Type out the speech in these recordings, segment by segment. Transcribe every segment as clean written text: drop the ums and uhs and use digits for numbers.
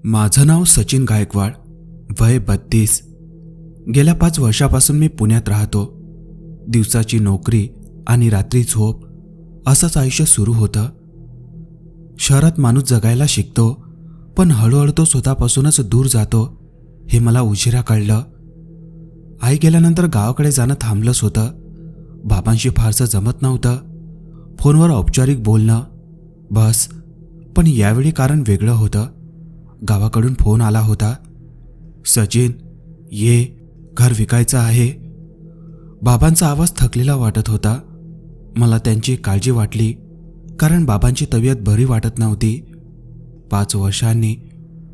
माझं नाव सचिन गायकवाड, वय 32. गेल्या 5 वर्षापासून मी पुण्यात राहतो. दिवसाची नोकरी आणि रात्री झोप असंच आयुष्य सुरू होतं. शहरात माणूस जगायला शिकतो, पण हळूहळू तो स्वतःपासूनच दूर जातो हे मला उशिरा कळलं. आई गेल्यानंतर गावाकडे जाणं थांबलंच होतं. बाबांशी फारसं जमत नव्हतं. फोनवर औपचारिक बोलणं बस. पण यावेळी कारण वेगळं होतं. गावाकडून फोन आला होता. सचिन, ये, घर विकायचं आहे. बाबांचा आवाज थकलेला वाटत होता. मला त्यांची काळजी वाटली, कारण बाबांची तब्येत बरी वाटत नव्हती. 5 वर्षांनी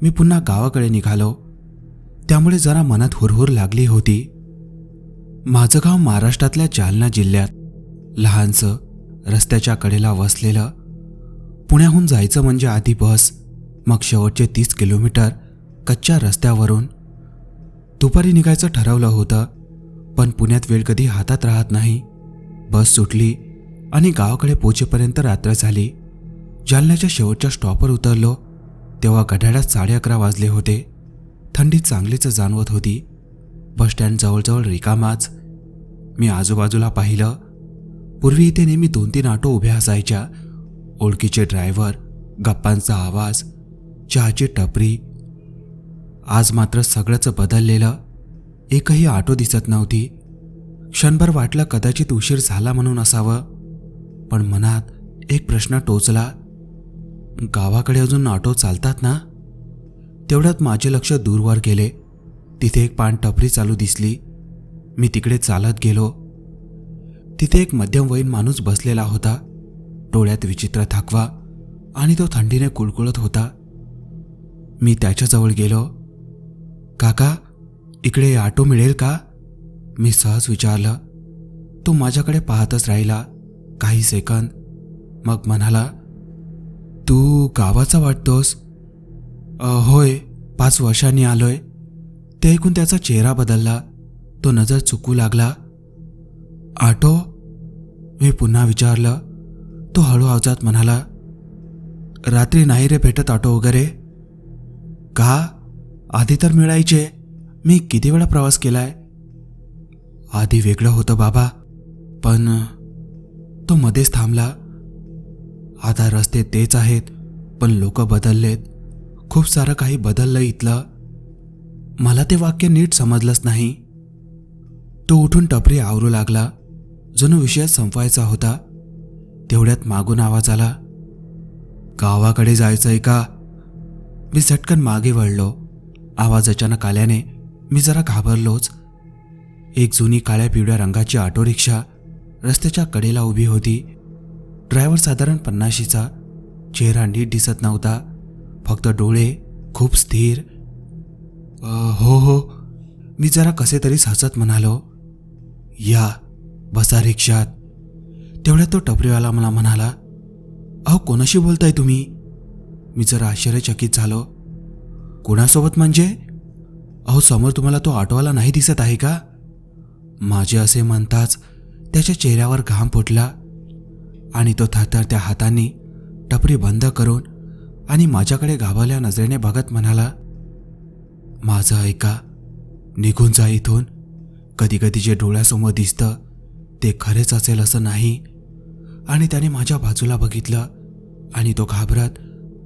मी पुन्हा गावाकडे निघालो, त्यामुळे जरा मनात हुरहुर लागली होती. माझं गाव महाराष्ट्रातल्या जालना जिल्ह्यात, लहानसं, रस्त्याच्या कडेला वसलेलं. पुण्याहून जायचं म्हणजे आधी बस, मग शेवटचे 30 किलोमीटर कच्च्या रस्त्यावरून. दुपारी निघायचं ठरवलं होतं, पण पुण्यात वेळ कधी हातात राहत नाही. बस सुटली आणि गावाकडे पोहोचेपर्यंत रात्र झाली. जालन्याच्या शेवटच्या स्टॉपवर उतरलो तेव्हा घड्याळात 11:30 वाजले होते. थंडी चांगलीच जाणवत होती. बसस्टँड जवळजवळ रिकामाच. मी आजूबाजूला पाहिलं. पूर्वी इथे नेहमी 2-3 ऑटो उभ्या असायच्या. ओळखीचे ड्रायव्हर, गप्पांचा आवाज, चहाची टपरी. आज मात्र सगळंच बदललेलं. एकही ऑटो दिसत नव्हती. क्षणभर वाटलं कदाचित उशीर झाला म्हणून असावं, पण मनात एक प्रश्न टोचला. गावाकडे अजून ऑटो चालतात ना? तेवढ्यात माझे लक्ष दूरवर गेले. तिथे एक पान टपरी चालू दिसली. मी तिकडे चालत गेलो. तिथे एक मध्यमवयीन माणूस बसलेला होता. डोळ्यात विचित्र थकवा आणि तो थंडीने कुळकुळत होता. मी त्याच्याजवळ गेलो. काका, इकडे ऑटो मिळेल का? मी सहज विचारलं. तो माझ्याकडे पाहतच राहिला काही सेकंद, मग म्हणाला, तू गावाचा वाटतोस? होय, 5 वर्षांनी आलोय. ते ऐकून त्याचा चेहरा बदलला. तो नजर चुकू लागला. ऑटो? मी पुन्हा विचारलं. तो हळू आवाजात म्हणाला, रात्री नाही रे भेटत ऑटो वगैरे. का? आधी तर मिळायचे. मी किती वेळा प्रवास केलाय. आधी वेगळं होतं बाबा, पण तो मध्येच थांबला. आता रस्ते तेच आहेत, पण लोक बदललेत. खूप सारं काही बदललं इथलं. मला ते वाक्य नीट समजलंच नाही. तो उठून टपरी आवरू लागला. जणू विषय संपवायचा होता. तेवढ्यात मागून आवाज आला, गावाकडे जायचंय का? मी झटकन मागे वळलो. आवाज अचानक आल्याने मी जरा घाबरलोच. एक जुनी काळ्या पिवळ्या रंगाची ऑटो रिक्षा रस्त्याच्या कडेला उभी होती. ड्रायव्हर साधारण 50शीचा. चेहरा नीट दिसत नव्हता, फक्त डोळे खूप स्थिर. हो, मी जरा कसे तरीच हसत म्हणालो. या, बसा रिक्षात. तेवढ्यात तो टपरीवाला मला म्हणाला, अहो, कोणाशी बोलताय तुम्ही? मी जरा आश्चर्यचकित झालो. कोणासोबत म्हणजे? अहो, समोर तुम्हाला तो ऑटोवाला नाही दिसत आहे का? माझे असे म्हणताच त्याच्या चेहऱ्यावर घाम फुटला आणि तो थरथरत्या हातांनी टपरी बंद करून आणि माझ्याकडे घाबरल्या नजरेने बघत म्हणाला, माझं ऐका, निघून जा इथून. कधी कधी जे डोळ्यासमोर दिसतं ते खरेच असेल असं नाही. आणि त्याने माझ्या बाजूला बघितलं आणि तो घाबरत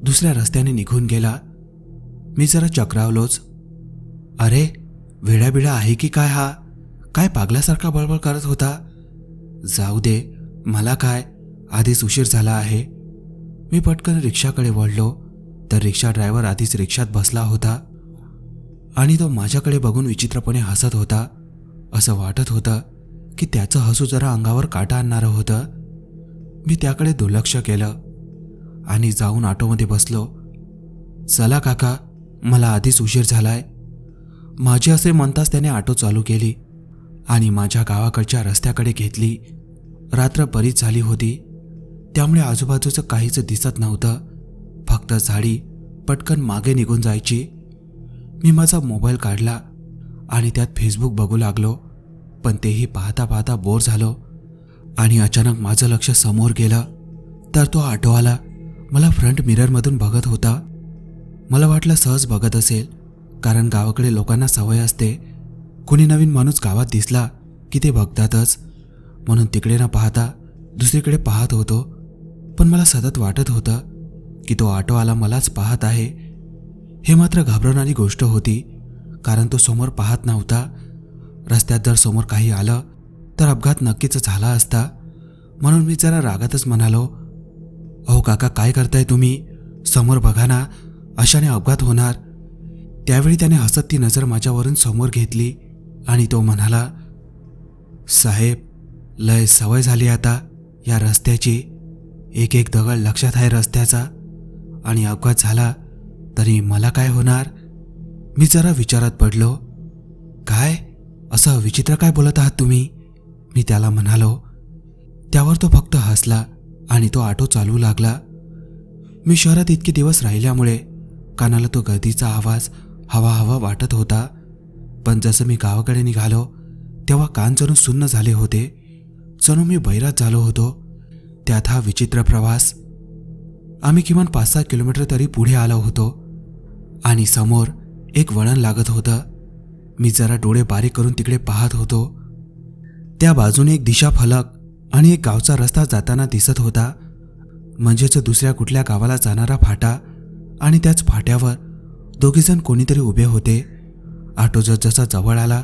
दुसऱ्या रस्त्याने निघून गेला. मी जरा चक्रावलोच. अरे, वेडाबिडा आहे की काय हा? काय पागल्यासारखा बळबळ करत होता? जाऊ दे, मला काय, आधीच उशीर झाला आहे. मी पटकन रिक्षाकडे वळलो तर रिक्षा ड्रायव्हर आधीच रिक्षात बसला होता आणि तो माझ्याकडे बघून विचित्रपणे हसत होता. असं वाटत होतं की त्याचं हसू जरा अंगावर काटा आणणारं होतं. मी त्याकडे दुर्लक्ष केलं आणि जाऊन ऑटोमध्ये बसलो. चला काका, मला आधीच उशीर झालाय. माझे असे म्हणताच त्याने ऑटो चालू केली आणि माझ्या गावाकडच्या रस्त्याकडे घेतली. रात्र बरीच झाली होती, त्यामुळे आजूबाजूचं काहीच दिसत नव्हतं. फक्त झाडी पटकन मागे निघून जायची. मी माझा मोबाईल काढला आणि त्यात फेसबुक बघू लागलो. पण तेही पाहता पाहता बोर झालो आणि अचानक माझं लक्ष समोर गेलं तर तो ऑटोवाला मला फ्रंट मिररमधून बघत होता. मला वाटलं सहज बघत असेल, कारण गावाकडे लोकांना सवय असते, कुणी नवीन माणूस गावात दिसला की ते बघतातच. म्हणून तिकडे न पाहता दुसरीकडे पाहत होतो. पण मला सतत वाटत होतं की तो ऑटोवाला मलाच पाहत आहे. हे मात्र घाबरवणारी गोष्ट होती, कारण तो समोर पाहत नव्हता. रस्त्यात जर समोर काही आलं तर अपघात नक्कीच झाला असता. म्हणून मी जरा रागातच म्हणालो, अहो काका, काय करताय तुम्ही? समोर बघा ना, अशाने अपघात होणार. त्यावेळी त्याने हसत ती नजर माझ्यावरून समोर घेतली आणि तो म्हणाला, साहेब, लय सवय झाली आता या रस्त्याची. एक एक दगड लक्षात आहे रस्त्याचा, आणि अपघात झाला तरी मला काय होणार? मी जरा विचारात पडलो. काय असं विचित्र काय बोलत आहात तुम्ही? मी त्याला म्हणालो. त्यावर तो फक्त हसला आणि तो ऑटो चालू लागला. मी शहरात इतके दिवस राहिल्यामुळे कानाला तो गर्दीचा आवाज हवा हवा वाटत होता. पण जसं मी गावाकडे निघालो तेव्हा कान जणू सुन्न झाले होते. जणू मी बैरात झालो होतो. त्यात हा विचित्र प्रवास. आम्ही किमान 5-6 किलोमीटर तरी पुढे आलो होतो आणि समोर एक वळण लागत होतं. मी जरा डोळे बारीक करून तिकडे पाहत होतो. त्या बाजूने एक दिशा फलक आणि एक गावचा रस्ता जाताना दिसत होता, म्हणजेच दुसऱ्या कुठल्या गावाला जाणारा फाटा. आणि त्याच फाट्यावर दोघीजण कोणीतरी उभे होते. ऑटो जसा जवळ आला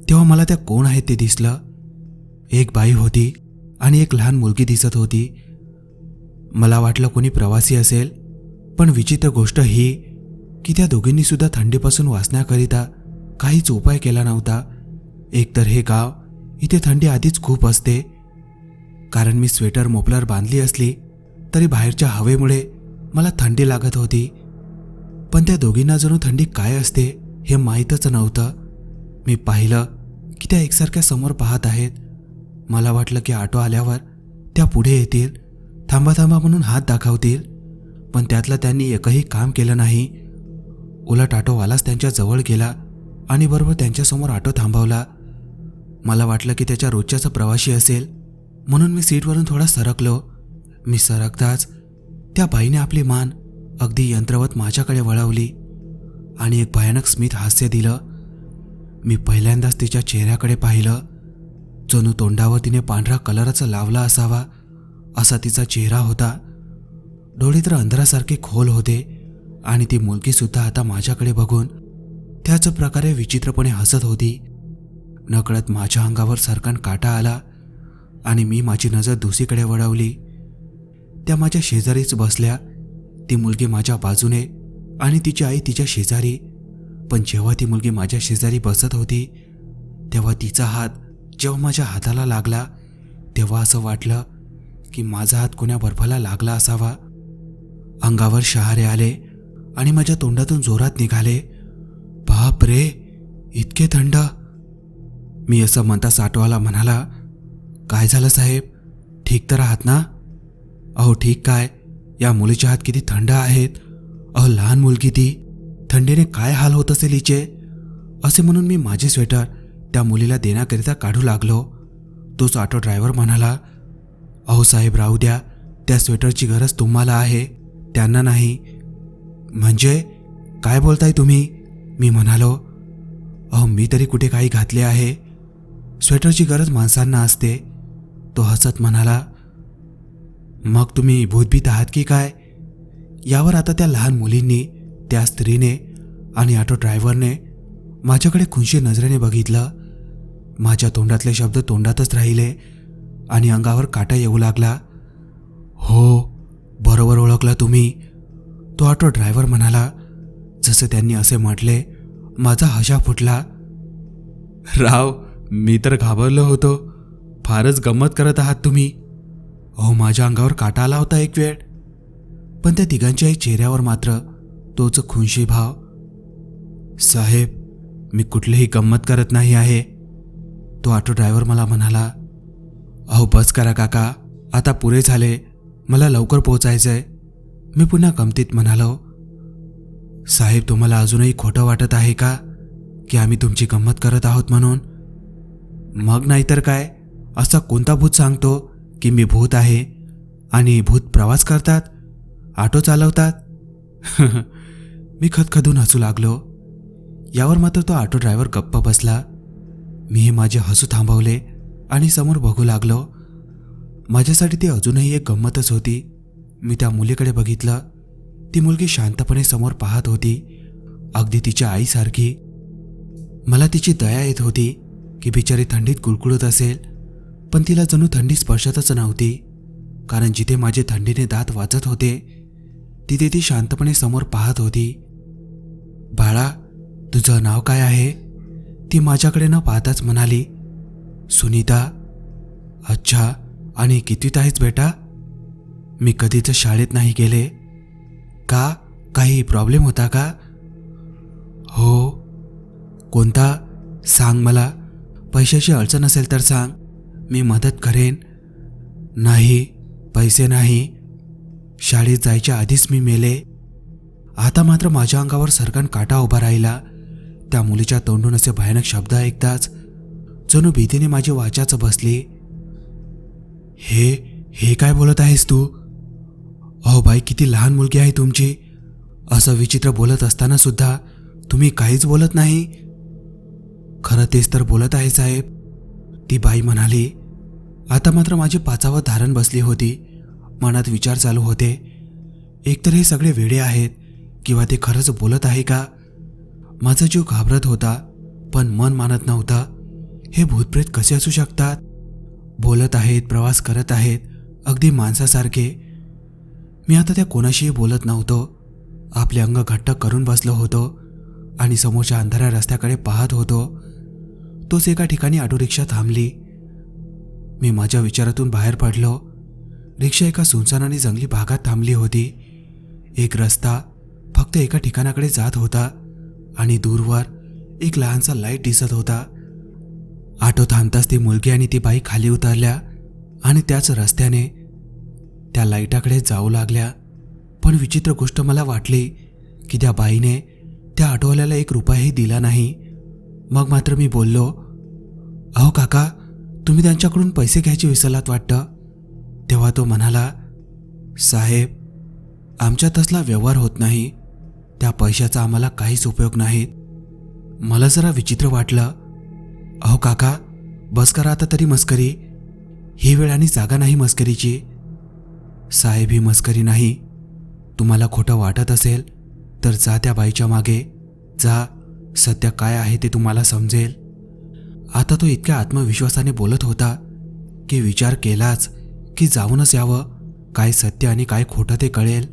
तेव्हा मला त्या कोण आहेत ते दिसलं. एक बाई होती आणि एक लहान मुलगी दिसत होती. मला वाटलं कोणी प्रवासी असेल, पण विचित्र गोष्ट ही की त्या दोघींनी सुद्धा थंडीपासून वाचण्याकरिता काहीच उपाय केला नव्हता. एकतर हे गाव, इथे थंडी आधीच खूप असते. कारण मी स्वेटर मोफलर बांधली असली तरी बाहेरच्या हवेमुळे मला थंडी लागत होती. पण त्या दोघींना जणू थंडी काय असते हे माहीतच नव्हतं. मी पाहिलं की त्या एकसारख्या समोर पाहत आहेत. मला वाटलं की ऑटो आल्यावर त्या पुढे येतील, थांबा थांबा म्हणून हात दाखवतील. पण त्यातलं त्यांनी एकही काम केलं नाही. उलट ऑटोवालाच त्यांच्या जवळ गेला आणि बरोबर त्यांच्यासमोर ऑटो थांबवला. मला वाटलं की त्याच्या रोजच्याचा प्रवासी असेल, म्हणून मी सीटवरून थोडा सरकलो. मी सरकताच त्या बाईने आपली मान अगदी यंत्रवत माझ्याकडे वळवली आणि एक भयानक स्मित हास्य दिलं. मी पहिल्यांदाच तिच्या चेहऱ्याकडे पाहिलं. जणू तोंडावर तिने पांढरा कलराचा लावला असावा असा तिचा चेहरा होता. डोळे तर अंधारासारखे खोल होते आणि ती मुलगी सुद्धा आता माझ्याकडे बघून त्याच प्रकारे विचित्रपणे हसत होती. नकळत माझ्या अंगावर सरकन काटा आला आणि मी माझी नजर दुसरीकडे वळवली. त्या माझ्या शेजारीच बसल्या. ती मुलगी माझ्या बाजूने आणि तिची आई तिच्या शेजारी. पण जेव्हा ती मुलगी माझ्या शेजारी बसत होती तेव्हा तिचा हात जेव्हा माझ्या हाताला लागला तेव्हा असं वाटलं की माझा हात कोण्या बर्फाला लागला असावा. अंगावर शहारे आले आणि माझ्या तोंडातून जोरात निघाले, बाप रे, इतके थंड. मी असं म्हणताच ऑटोवाला म्हणाला, काय झालं साहेब, ठीक तर आहात ना? अहो ठीक काय, या मुलीचे हात किती थंड आहेत. अहो लहान मुलगी ती, थंडीने काय हाल होत असेल हिचे. असे म्हणून मी माझे स्वेटर त्या मुलीला देण्याकरिता काढू लागलो. तोच ऑटो ड्रायव्हर म्हणाला, अहो साहेब राहू द्या, त्या स्वेटरची गरज तुम्हाला आहे, त्यांना नाही. म्हणजे काय बोलताय तुम्ही? मी म्हणालो, अहो मी तरी कुठे काही घातले आहे, स्वेटरची गरज माणसांना असते. तो हसत म्हणाला, मग तुम्ही भूतभीत आहात की काय? यावर आता त्या लहान मुलींनी, त्या स्त्रीने आणि ऑटो ड्रायव्हरने माझ्याकडे खुनशी नजरेने बघितलं. माझ्या तोंडातले शब्द तोंडातच राहिले आणि अंगावर काटा येऊ लागला. हो, बरोबर ओळखला तुम्ही, तो ऑटो ड्रायव्हर म्हणाला. जसे त्यांनी असे म्हटले माझा हशा फुटला. राव, मी तर घाबरलो होतो. फारच गंमत करत आहात तुम्ही. अहो माझ्या अंगावर काटा आला होता एक वेळ. पण त्या तिघांच्याही चेहऱ्यावर मात्र तोच खुनशी भाव. साहेब, मी कुठलीही गंमत करत नाही आहे, तो ऑटो ड्रायव्हर मला म्हणाला. अहो बस करा काका, आता पुरे झाले, मला लवकर पोहोचायचंय. मी पुन्हा गमतीत म्हणालो, साहेब तुम्हाला अजूनही खोटं वाटत आहे का की आम्ही तुमची गंमत करत आहोत म्हणून. मग नाहीतर काय, असा कोणता भूत सांगतो की मी भूत आहे आणि भूत प्रवास करतात, ऑटो चालवतात? मी खदखदून हसू लागलो. यावर मात्र तो ऑटो ड्रायव्हर गप्प बसला. मीही माझे हसू थांबवले आणि समोर बघू लागलो. माझ्यासाठी ती अजूनही एक गंमतच होती. मी त्या मुलीकडे बघितलं. ती मुलगी शांतपणे समोर पाहत होती, अगदी तिच्या आईसारखी. मला तिची दया येत होती की बिचारी थंडीत कुळकुळत असेल, पण तिला जणू थंडी स्पर्शतच नव्हती. कारण जिथे माझे थंडीने दात वाजत होते तिथे ती शांतपणे समोर पाहत होती. बाळा, तुझं नाव काय आहे? ती माझ्याकडे न पाहताच म्हणाली. सुनीता. अच्छा, आणि कितवीत आहेस बेटा? मी कधीच शाळेत नाही गेले. का? काही प्रॉब्लेम होता का? हो. कोणता? सांग मला. पैशाची अडचण असेल तर सांग, मी मदत करेन. नाही, पैसे नाही. शाळेत जायच्या आधीच मी मेले. आता मात्र माझ्या अंगावर सरकन काटा उभा राहिला. त्या मुलीच्या तोंडून असे भयानक शब्द ऐकताच जणू भीतीने माझी वाचाच बसली. हे काय बोलत आहेस तू? अहो बाई, किती लहान मुलगी आहे तुमची. असं विचित्र बोलत असताना सुद्धा तुम्ही काहीच बोलत नाही. खरं तेच तर बोलत आहे साहेब, ती बाई म्हणाली. आता मात्र माझी पाचावर धारण बसली होती. मनात विचार चालू होते, एकतर हे सगळे वेडे आहेत किंवा ते खरंच बोलत आहे का? माझा जीव घाबरत होता, पण मन मानत नव्हता. हे भूतप्रेत कसे असू शकतात? बोलत आहेत, प्रवास करत आहेत, अगदी माणसासारखे. मी आता त्या कोणाशीही बोलत नव्हतो. आपले अंग घट्ट करून बसलो होतो आणि समोरच्या अंधाऱ्या रस्त्याकडे पाहत होतो. तोच एका ठिकाणी ऑटो रिक्षा थांबली. मी माझ्या विचारातून बाहेर पडलो. रिक्षा एका सुनसान आणि जंगली भागात थांबली होती. एक रस्ता फक्त एका ठिकाणाकडे जात होता आणि दूरवर एक लहानसा लाईट दिसत होता. ऑटो थांबताच ती मुलगी आणि ती बाई खाली उतरल्या आणि त्याच रस्त्याने त्या लाईटाकडे जाऊ लागल्या. पण विचित्र गोष्ट मला वाटली की त्या बाईने त्या ऑटोवाल्याला 1 रुपयाही दिला नाही. मग मात्र मी बोललो, अहो काका, तुम्ही त्यांच्याकडून पैसे घ्यायचे विसरलात वाटतं. तेव्हा तो म्हणाला, साहेब, आमच्या तसला व्यवहार होत नाही. त्या पैशाचा आम्हाला काहीच उपयोग नाही. मला जरा विचित्र वाटलं. अहो काका, बस करा आता तरी मस्करी. ही वेळ आणि जागा नाही मस्करीची. साहेब, ही मस्करी नाही. तुम्हाला खोटं वाटत असेल तर जा त्या बाईच्या मागे जा. सत्य काय आहे ते तुम्हाला समजेल. आता तो इतक्या आत्मविश्वासाने बोलत होता की विचार केलाच की जाऊनच यावं. काय सत्य आणि काय खोटं ते कळेल.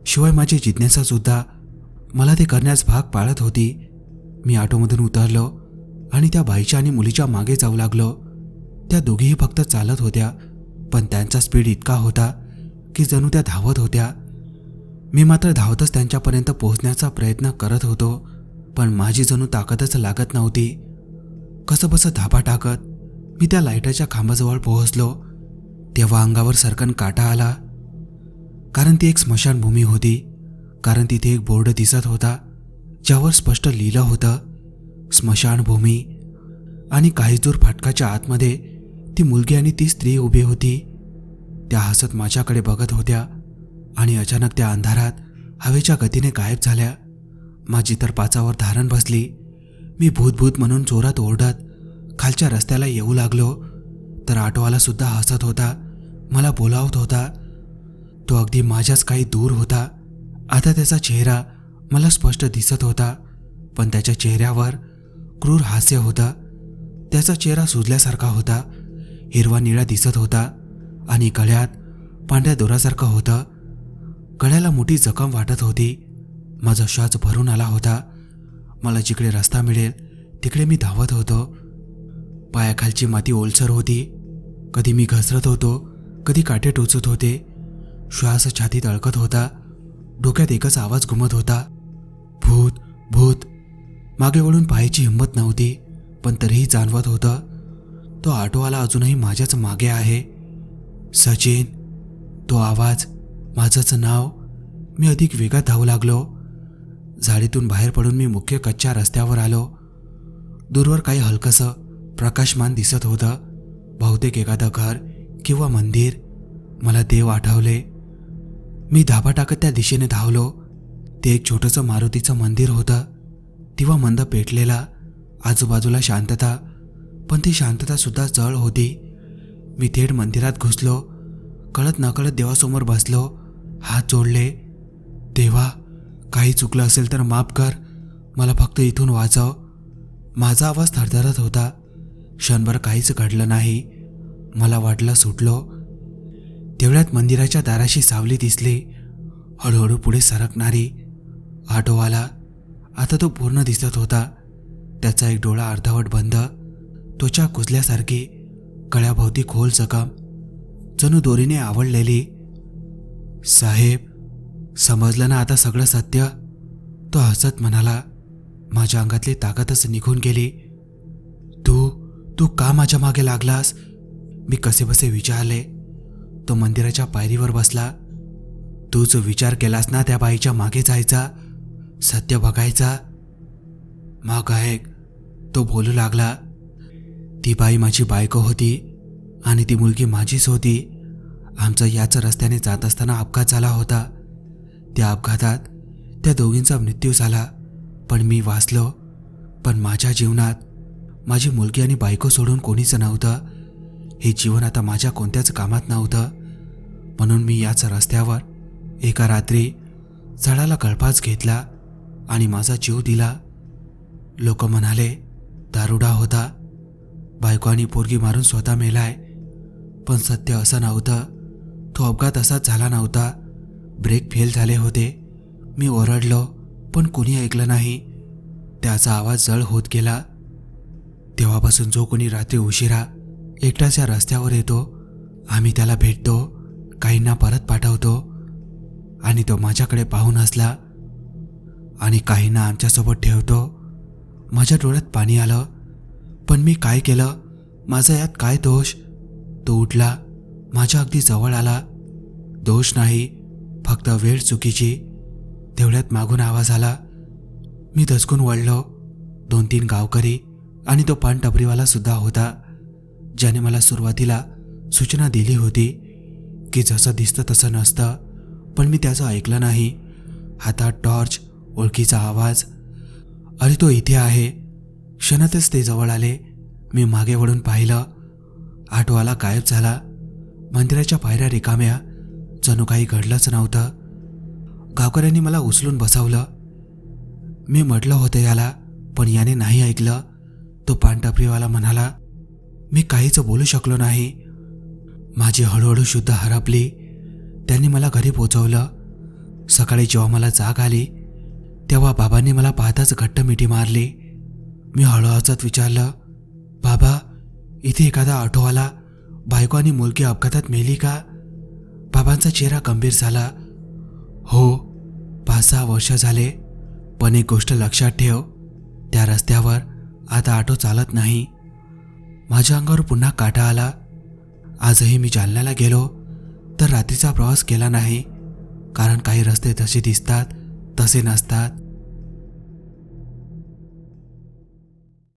शिवाय माझी जिज्ञासा सुद्धा मला ते करण्यास भाग पाडत होती. मी ऑटोमधून उतरलो आणि त्या बाईच्या आणि मुलीच्या मागे जाऊ लागलो. त्या दोघीही फक्त चालत होत्या, पण त्यांचा स्पीड इतका होता की जणू त्या धावत होत्या. मी मात्र धावतच त्यांच्यापर्यंत पोहोचण्याचा प्रयत्न करत होतो, पण माझी जणू ताकदच लागत नव्हती. कसंबसं धाबा टाकत मी त्या लाईटाच्या खांबाजवळ पोहोचलो. तेव्हा अंगावर सरकन काटा आला. कारण ती एक स्मशानभूमी होती. कारण तिथे एक बोर्ड दिसत होता ज्यावर स्पष्ट लिहिलं होतं, स्मशानभूमी. आणि काही दूर फाटकाच्या आतमध्ये ती मुलगी आणि ती स्त्री उभी होती. त्या हसत माझ्याकडे बघत होत्या आणि अचानक त्या अंधारात हवेच्या गतीने गायब झाल्या. माझी तर पाचावर धारण बसली. मी भूत भूत म्हणून जोरात ओरडत खालच्या रस्त्याला येऊ लागलो, तर ऑटोवाला सुद्धा हसत होता, मला बोलावत होता. तो अगदी माझ्याच काही दूर होता. आता त्याचा चेहरा मला स्पष्ट दिसत होता, पण त्याच्या चेहऱ्यावर क्रूर हास्य होतं. त्याचा चेहरा सुजल्यासारखा होता, हिरवा निळा दिसत होता आणि गळ्यात पांढऱ्या दोरासारखं होतं. गळ्याला मोठी जखम वाटत होती. माझा श्वास भरून आला होता. मला जिकडे रस्ता मिळेल तिकडे मी धावत होतो. पायाखालची माती ओलसर होती. कधी मी घसरत होतो, कधी काटे टोचत होते. श्वास छातीत अडकत होता. डोक्यात एकच आवाज घुमत होता, भूत भूत. मागे वळून पाहायची हिंमत नव्हती, पण तरीही जाणवत होतं तो ऑटोवाला अजूनही माझ्याच मागे आहे. सचिन, तो आवाज, माझंच नाव. मी अधिक वेगात धावू लागलो. झाडीतून बाहेर पडून मी मुख्य कच्च्या रस्त्यावर आलो. दूरवर काही हलकंसं प्रकाशमान दिसत होतं. बहुतेक एखादं घर किंवा मंदिर. मला देव आठवले. मी धाबा टाकत त्या दिशेने धावलो. ते एक छोटंसं मारुतीचं मंदिर होतं. दिवा मंद पेटलेला. आजूबाजूला शांतता, पण ती शांतता सुद्धा जळ होती. मी थेट मंदिरात घुसलो. कळत नकळत देवासमोर बसलो. हात जोडले. देवा, काही चुकलं असेल तर माफ कर. मला फक्त इथून वाचव. माझा आवाज थरथरत होता. क्षणभर काहीच घडलं नाही. मला वाटलं सुटलो. तेवढ्यात मंदिराच्या दाराशी सावली दिसली, हळूहळू पुढे सरकणारी. ऑटो आला. आता तो पूर्ण दिसत होता. त्याचा एक डोळा अर्धवट बंद, त्वचा कुजल्यासारखी, गळ्याभोवती खोल जखम, जणू दोरीने आवळलेली. साहेब, समजलं ना आता सगळं सत्य? तो हसत म्हणाला. माझ्या अंगातली ताकदच निघून गेली. तू का माझ्या मागे लागलास? मी कसेबसे विचारले. तो मंदिराच्या पायरीवर बसला. तूच विचार केलास ना त्या बाईच्या मागे जायचा, सत्य बघायचा? मग ऐक, तो बोलू लागला. ती बाई माझी बायको होती आणि ती मुलगी माझीच होती. आमचा याच रस्त्याने जात असताना अपघात झाला होता. त्या अपघातात त्या दोघींचा मृत्यू झाला, पण मी वाचलो. पण माझ्या जीवनात माझी मुलगी आणि बायको सोडून कोणीच नव्हतं. हे जीवन आता माझ्या कोणत्याच कामात नव्हतं. म्हणून मी याच रस्त्यावर एका रात्री झाडाला गळफास घेतला आणि माझा जीव दिला. लोक म्हणाले दारुडा होता, बायको आणि पोरगी मारून स्वतः मेलाय. पण सत्य असं नव्हतं. तो अपघात असाच झाला नव्हता. ब्रेक फेल झाले होते. मी ओरडलो, पण कोणी ऐकलं नाही. त्याचा आवाज जळ होत गेला. तेव्हापासून जो कोणी रात्री उशिरा एकटाच या रस्त्यावर येतो, आम्ही त्याला भेटतो, काहींना परत पाठवतो आणि तो माझ्याकडे पाहून हसला आणि काहींना आमच्यासोबत ठेवतो. माझ्या डोळ्यात पाणी आलं. पण मी काय केलं? माझा यात काय दोष? तो उठला, माझ्या अगदी जवळ आला. दोष नाही, फक्त वेळ चुकीची. तेवढ्यात मागून आवाज आला. मी दचकून वळलो. 2-3 गावकरी आणि तो पान टपरीवाला सुद्धा होता, ज्याने मला सुरुवातीला सूचना दिली होती की जसं दिसतं तसं नसतं. पण मी त्याचं ऐकलं नाही. हातात टॉर्च, ओळखीचा आवाज. अरे, तो इथे आहे. क्षणातच ते जवळ आले. मी मागे वळून पाहिलं. ऑटोवाला गायब झाला. मंदिराच्या पायऱ्या रिकाम्या, जणू काही घडलंच नव्हतं. गावकऱ्यांनी मला उचलून बसवलं. मी म्हटलं होतं याला, पण याने नाही ऐकलं. तो पानटपरीवाला म्हणाला. मी काहीच बोलू शकलो नाही. माझी हळूहळू शुद्ध हरपली. त्यांनी मला घरी पोचवलं. सकाळी जेव्हा मला जाग आली, तेव्हा बाबांनी मला पाहताच घट्ट मिठी मारली. मी हळूहळूच विचारलं, बाबा, इथे एखादा ऑटोवाला बायको आणि मुलगी अपघातात मेली का? बाबांचा चेहरा गंभीर झाला. हो, 5-6 वर्ष झाले. पण एक गोष्ट लक्षात ठेव, त्या रस्त्यावर आता ऑटो चालत नाही. माझ्या अंगावर पुन्हा काटा आला. आजही मी जालन्याला गेलो तर रात्रीचा प्रवास केला नाही, कारण काही रस्ते जसे दिसतात तसे नसतात.